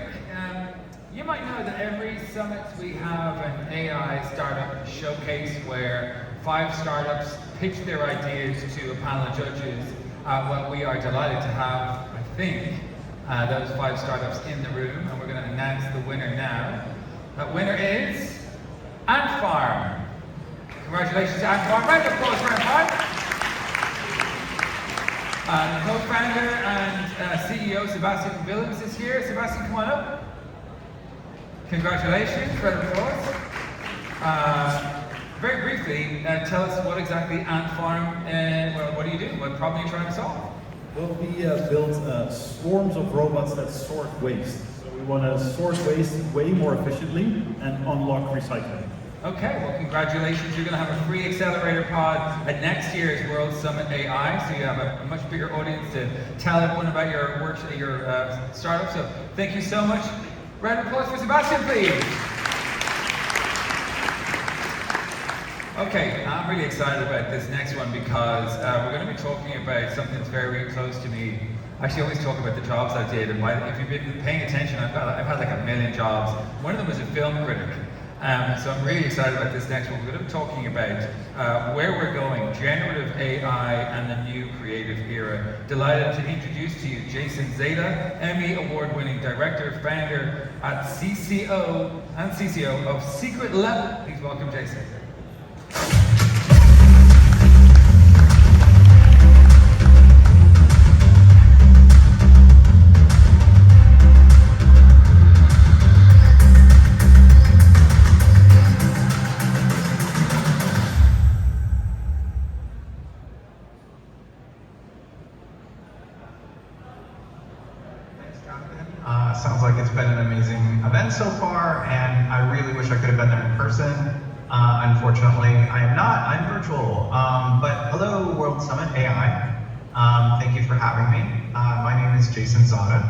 break. You might know that every summit we have an AI startup showcase where 5 startups pitch their ideas to a panel of judges. Well, we are delighted to have, I think, those 5 startups in the room, and we're going to announce the winner now. That winner is Ant Farm. Congratulations to Ant Farm. Round of applause for Ant Farm. The co-founder and CEO Sebastian Willems is here. Sebastian, come on up. Congratulations, round of applause. Very briefly, tell us what exactly Ant Farm, well, what do you do? What problem are you trying to solve? Well, we built swarms of robots that sort waste. So we want to sort waste way more efficiently and unlock recycling. Okay, well, congratulations. You're going to have a free accelerator pod at next year's World Summit AI, so you have a much bigger audience to tell everyone about your work, your startup. So thank you so much. Round of applause for Sebastian, please. Okay, I'm really excited about this next one because we're going to be talking about something that's very close to me. I actually always talk about the jobs I did, and if you've been paying attention, I've had like a million jobs. One of them was a film critic. So I'm really excited about this next one. We're going to be talking about where we're going, generative AI and the new creative era. Delighted to introduce to you Jason Zada, Emmy award-winning director, founder at CCO of Secret Level. Please welcome Jason. Sounds like it's been an amazing event so far, and I really wish I could have been there in person. Unfortunately, I am not. I'm virtual. But hello, World Summit AI. Thank you for having me. My name is Jason Zada.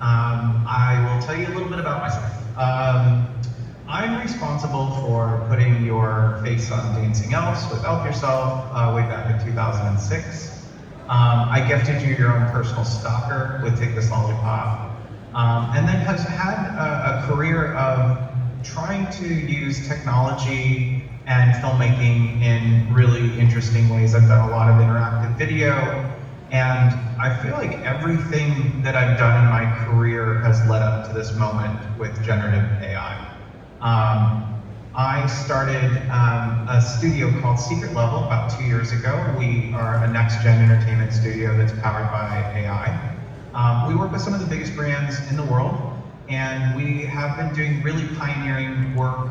I will tell you a little bit about myself. I'm responsible for putting your face on Dancing Elves with Help Yourself way back in 2006. I gifted you your own personal stalker with Take This Lollipop. And then has had a career of trying to use technology and filmmaking in really interesting ways. I've done a lot of interactive video, and I feel like everything that I've done in my career has led up to this moment with generative AI. I started a studio called Secret Level about 2 years ago. We are a next-gen entertainment studio that's powered by AI. We work with some of the biggest brands in the world, and we have been doing really pioneering work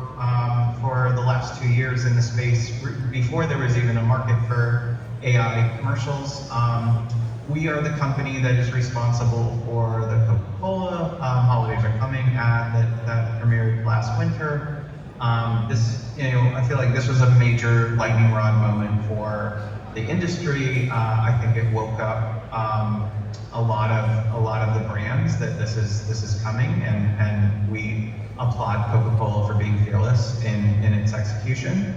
for the last 2 years in the space before there was even a market for AI commercials. We are the company that is responsible for the Coca-Cola Holidays Are Coming ad that premiered last winter. I feel like this was a major lightning rod moment for the industry. I think it woke up a lot of the brands that this is coming, and we applaud Coca-Cola for being fearless in its execution,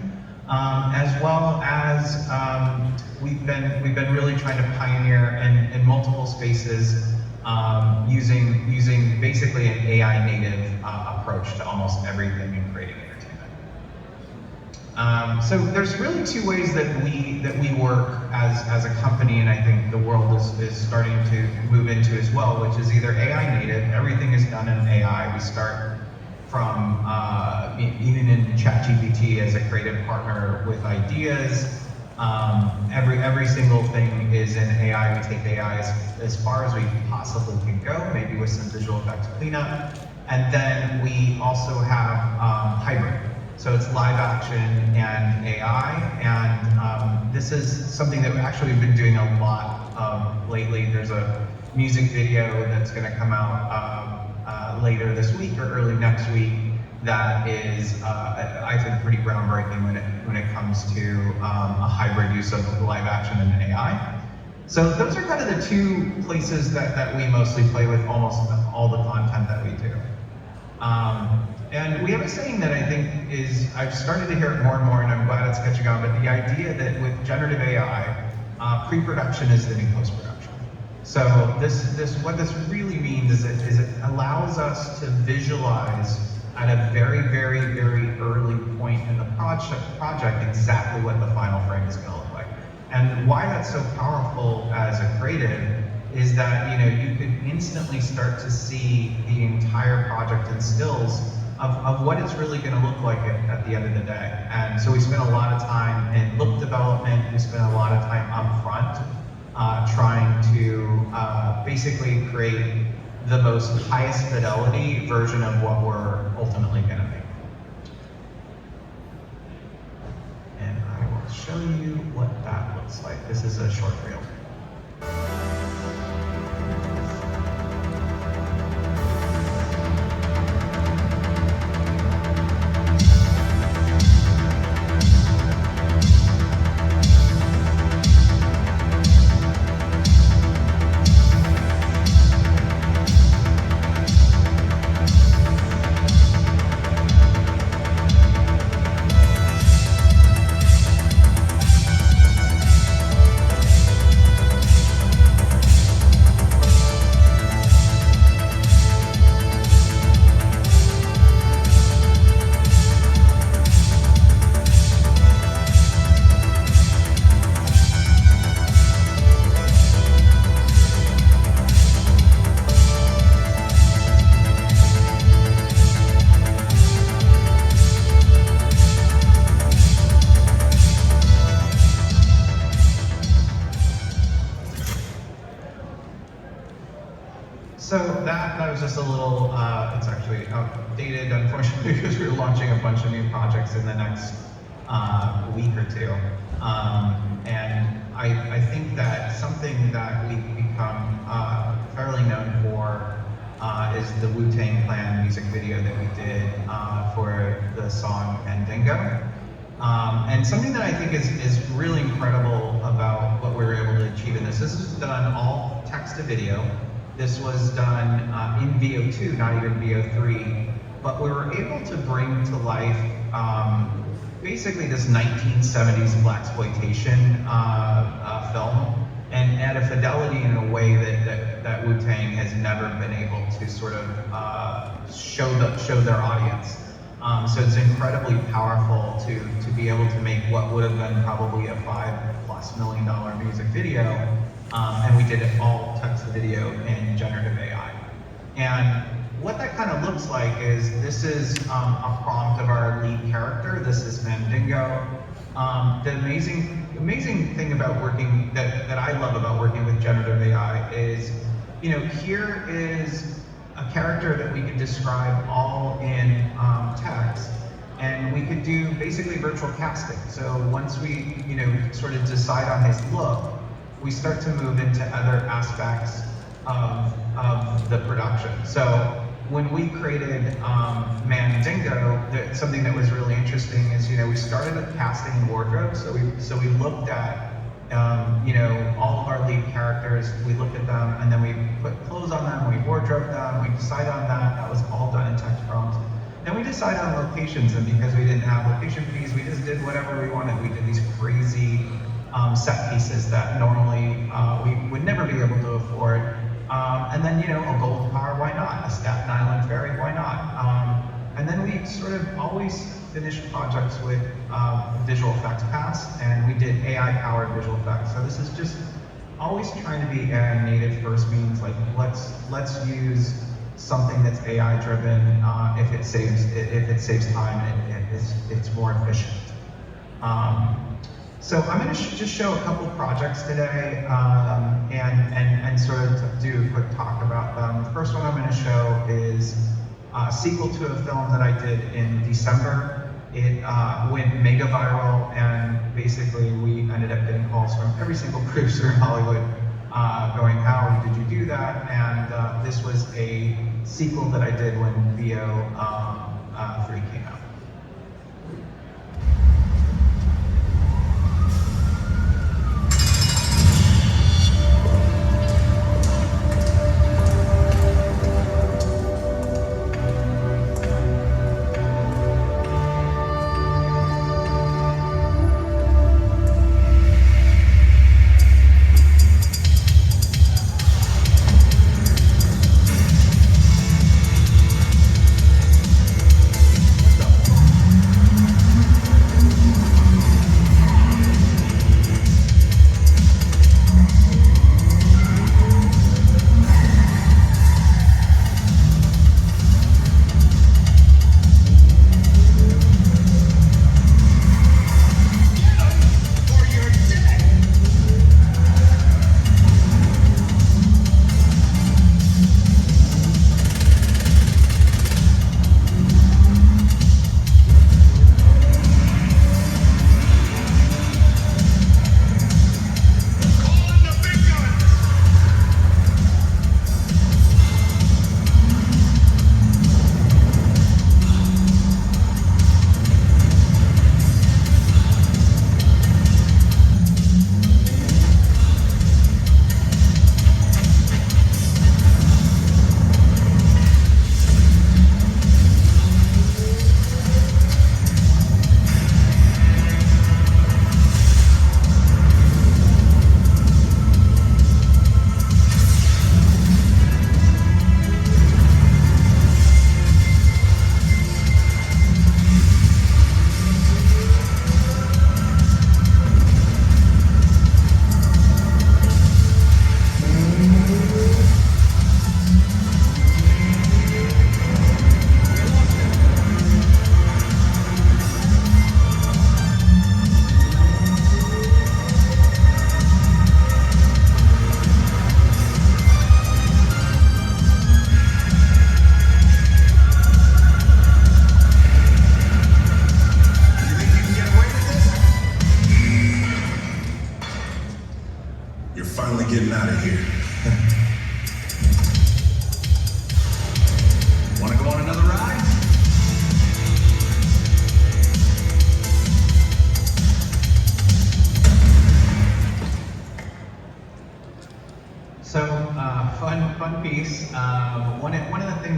as well as we've been really trying to pioneer in multiple spaces using basically an AI native approach to almost everything in creating entertainment. So there's really 2 ways that we work as a company, and I think the world is starting to move into as well, which is either AI native. Everything is done in AI. We start from even in ChatGPT as a creative partner with ideas. Every single thing is in AI. We take AI as far as we possibly can go, maybe with some visual effects cleanup. And then we also have hybrid. So it's live action and AI, and this is something that actually we've been doing a lot of lately. There's a music video that's going to come out later this week or early next week that is, I think, pretty groundbreaking when it comes to a hybrid use of live action and AI. So those are kind of the 2 places that we mostly play with almost all the content that we do. And we have a saying that I think I've started to hear it more and more, and I'm glad it's catching on, but the idea that with generative AI, pre-production is the new post-production. So what this really means is it allows us to visualize at a very, very, very early point in the project exactly what the final frame is going to look like. And why that's so powerful as a creative is that you can instantly start to see the entire project in stills of what it's really going to look like at the end of the day. And so we spent a lot of time in look development. We spent a lot of time up front trying to basically create the most highest fidelity version of what we're ultimately going to make. And I will show you what that looks like. This is a short reel. So that was just a little, it's actually outdated, unfortunately, because we're launching a bunch of new projects in the next week or two. And I think that something that we've become fairly known for is the Wu-Tang Clan music video that we did for the song Mandingo. And something that I think is really incredible about what we were able to achieve in this is done all text to video. This was done in VO2, not even VO3, but we were able to bring to life basically this 1970s blaxploitation film, and at a fidelity in a way that Wu-Tang has never been able to sort of show their audience. So it's incredibly powerful to be able to make what would have been probably a $5+ million music video, and we did it all text to video in generative AI. And what that kind of looks like is this is a prompt of our lead character. This is Mandingo. The amazing thing about working that I love about working with generative AI is, here is a character that we could describe all in text, and we could do basically virtual casting. So once we, sort of decide on his look, we start to move into other aspects of the production. So when we created Mandingo, something that was really interesting is, we started with casting and wardrobe. So we looked at, all of our lead characters, we looked at them, and then we put clothes on them, we wardrobe them, we decided on that. That was all done in text prompts. Then we decided on locations, and because we didn't have location fees, we just did whatever we wanted. We did these crazy set pieces that normally we would never be able to afford. And then, a gold car, why not? A Staten Island ferry, why not? And then we sort of always finished projects with visual effects pass, and we did AI-powered visual effects. So this is just always trying to be AI native first means, like, let's use something that's AI-driven if it saves time and it's more efficient. So I'm going to just show a couple projects today and sort of do a quick talk about them. The first one I'm going to show is a sequel to a film that I did in December. It went mega viral, and basically we ended up getting calls from every single producer in Hollywood going, how did you do that? And this was a sequel that I did when VO 3 came out.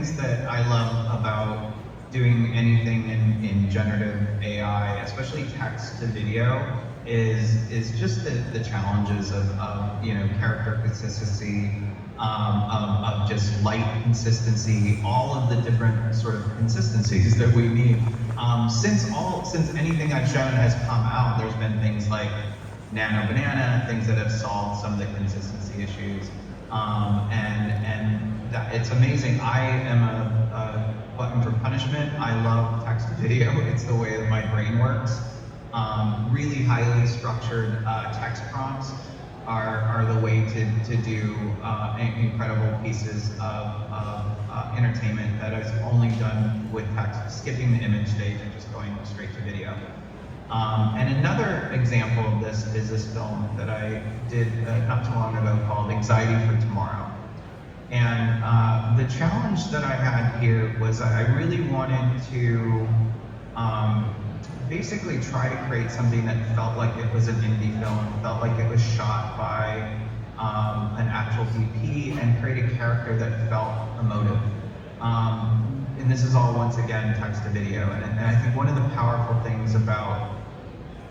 things that I love about doing anything in generative AI, especially text to video, is just the challenges of character consistency, of just light consistency, all of the different sort of consistencies that we need. Since anything I've shown has come out, there's been things like Nano Banana, things that have solved some of the consistency issues, and that it's amazing. I am a button for punishment. I love text to video. It's the way that my brain works. Really highly structured text prompts are the way to do incredible pieces of entertainment that is only done with text, skipping the image stage and just going straight to video. And another example of this is this film that I did not too long ago called Anxiety for Tomorrow. And the challenge that I had here was I really wanted to basically try to create something that felt like it was an indie film, felt like it was shot by an actual DP, and create a character that felt emotive. And this is all, once again, text to video. And I think one of the powerful things about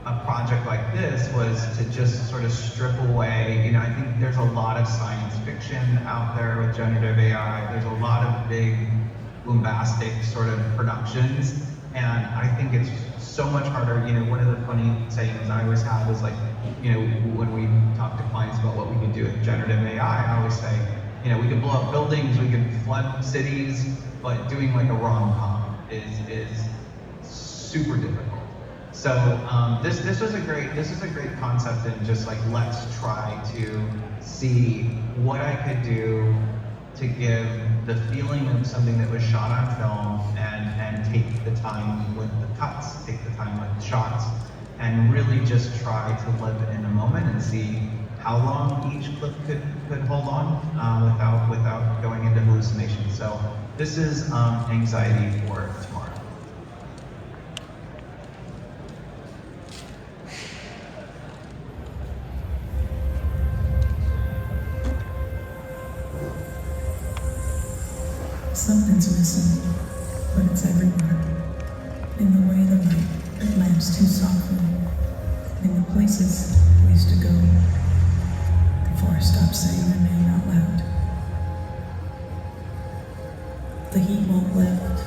a project like this was to just sort of strip away, I think there's a lot of science fiction out there with generative AI. There's a lot of big, bombastic sort of productions. And I think it's so much harder. One of the funny sayings I always have is like, when we talk to clients about what we can do with generative AI, I always say, we can blow up buildings, we can flood cities, but doing like a rom-com is super difficult. So this is a great concept, and just like, let's try to see what I could do to give the feeling of something that was shot on film, and take the time with the cuts, take the time with the shots, and really just try to live in the moment and see how long each clip could hold on without going into hallucination. So this is Anxiety for Tomorrow. Something's missing, but it's everywhere. In the way the light lamps too softly, in the places we used to go, before I stopped saying my name out loud. The heat won't lift,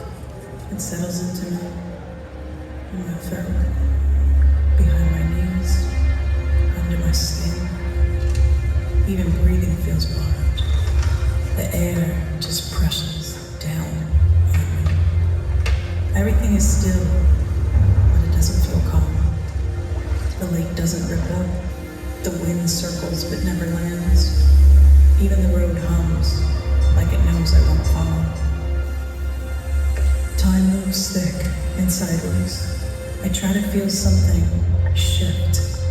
it settles into me, in my throat, behind my knees, under my skin. Even breathing feels barbed. The air just pressures down on me. Everything is still, but it doesn't feel calm. The lake doesn't ripple. The wind circles but never lands. Even the road hums, like it knows I won't follow. Time moves thick and sideways. I try to feel something shift,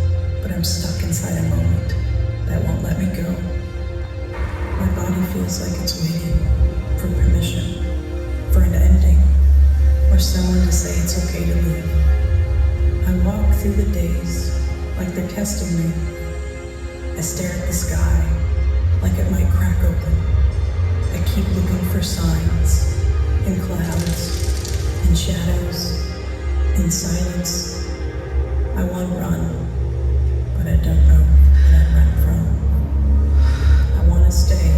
but I'm stuck inside a moment that won't let me go. My body feels like it's waiting for permission, for an ending, or someone to say it's okay to leave. I walk through the days like they're testing me. I stare at the sky like it might crack open. I keep looking for signs, in clouds, in shadows, in silence. I want to run, but I don't know what I run from. I want to stay,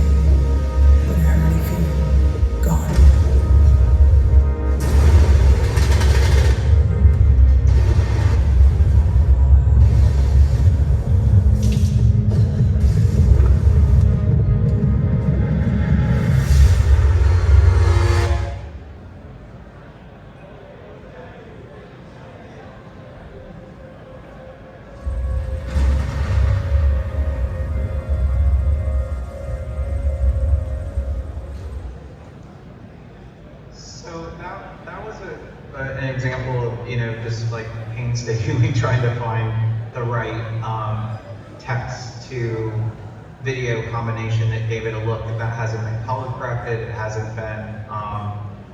but I already feel gone. An example of, just like painstakingly trying to find the right text to video combination that gave it a look that hasn't been color corrected, it hasn't been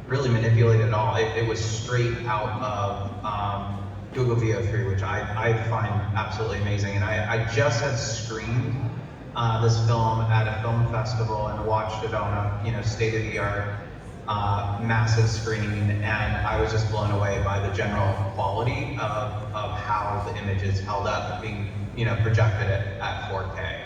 really manipulated at all. It was straight out of Google VO3, which I find absolutely amazing. And I just had screened this film at a film festival and watched it on a state-of-the-art massive screen, and I was just blown away by the general quality of how the images held up being, projected at 4K.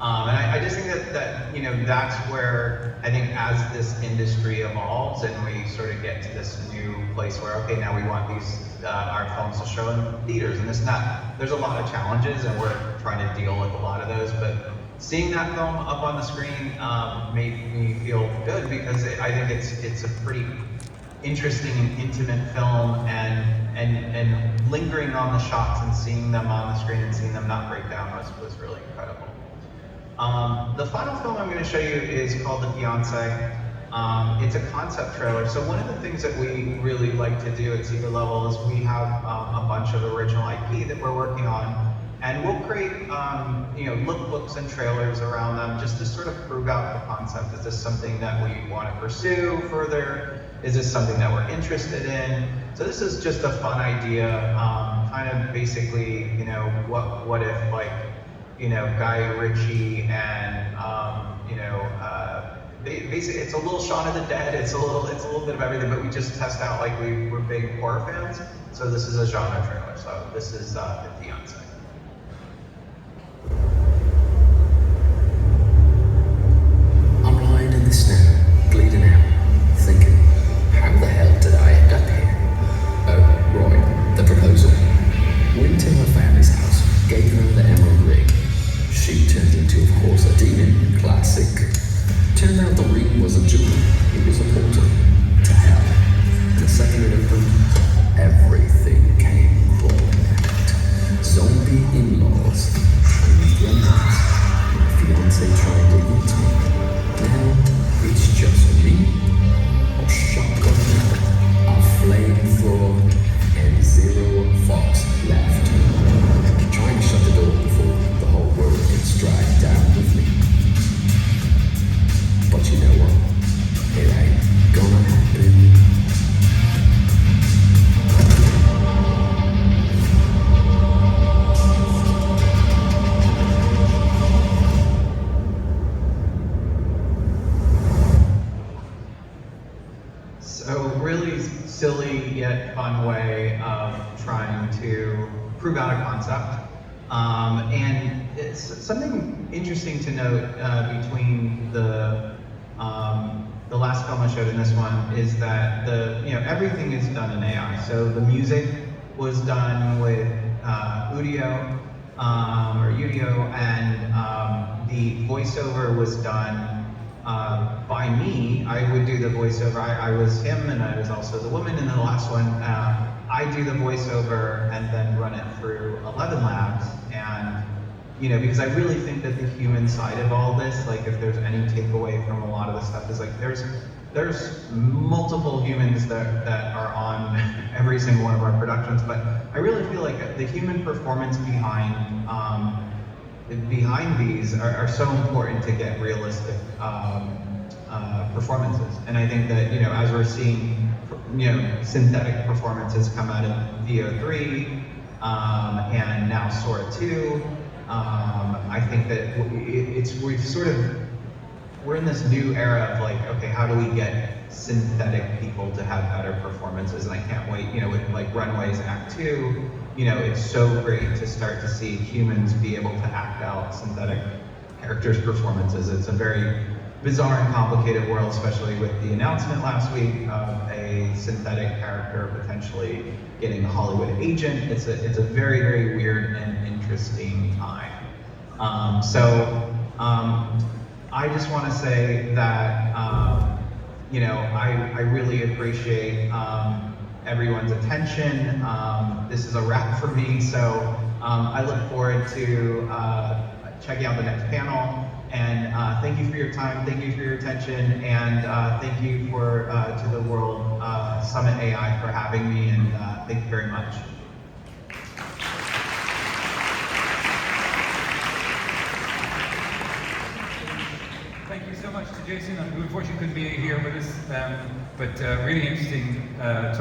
And I just think that that's where I think as this industry evolves and we sort of get to this new place where, okay, now we want these our films to show in theaters and this and that. There's a lot of challenges, and we're trying to deal with a lot of those. But seeing that film up on the screen made me feel good, because I think it's a pretty interesting and intimate film, and lingering on the shots and seeing them on the screen and seeing them not break down was really incredible. The final film I'm going to show you is called The Fiancé. It's a concept trailer. So one of the things that we really like to do at Secret Level is we have a bunch of original IP that we're working on, and we'll create lookbooks and trailers around them just to sort of prove out the concept. Is this something that we want to pursue further? Is this something that we're interested in? So this is just a fun idea, kind of basically, what if, like, Guy Ritchie and basically it's a little Shaun of the Dead, it's a little bit of everything, but we just test out like we're big horror fans. So this is a genre trailer. So this is The Fiancé. I'm lying in the snow, bleeding out, thinking, how the hell did I end up here? Oh, right, the proposal. Went to her family's house, gave her the emerald ring. She turned into, of course, a demon. Classic. Turned out the ring was a jewel. It was a portal to hell. And the second it opened, everything came crawling out. Zombie in-laws, tiny grandmas, my fiancé trying to eat me. Now it's just me, a shotgun, a flamethrower, and 0 fox left. Trying to shut the door before the whole world gets dragged down with me. But you know what? It ain't gonna happen. So really silly yet fun way of trying to prove out a concept. And it's something interesting to note between the last film I showed and this one is that everything is done in AI. So the music was done with Udio, and the voiceover was done by me. I would do the voiceover. I was him, and I was also the woman in the last one. I do the voiceover and then run it through 11 Labs, and because I really think that the human side of all this, like if there's any takeaway from a lot of the stuff, is like there's multiple humans that are on every single one of our productions, but I really feel like the human performance behind these are so important to get realistic performances. And I think that as we're seeing synthetic performances come out of VO3 and now Sora 2, I think that we're in this new era of like, okay, how do we get synthetic people to have better performances? And I can't wait, with like Runways Act 2, it's so great to start to see humans be able to act out synthetic characters' performances. It's a very bizarre and complicated world, especially with the announcement last week of a synthetic character potentially getting a Hollywood agent. It's a very, very weird and interesting time. I just want to say that I really appreciate everyone's attention. This is a wrap for me, so I look forward to checking out the next panel. And thank you for your time, thank you for your attention, and thank you to the World Summit AI for having me, and thank you very much. Thank you so much to Jason, who unfortunately couldn't be here with us, but really interesting talk.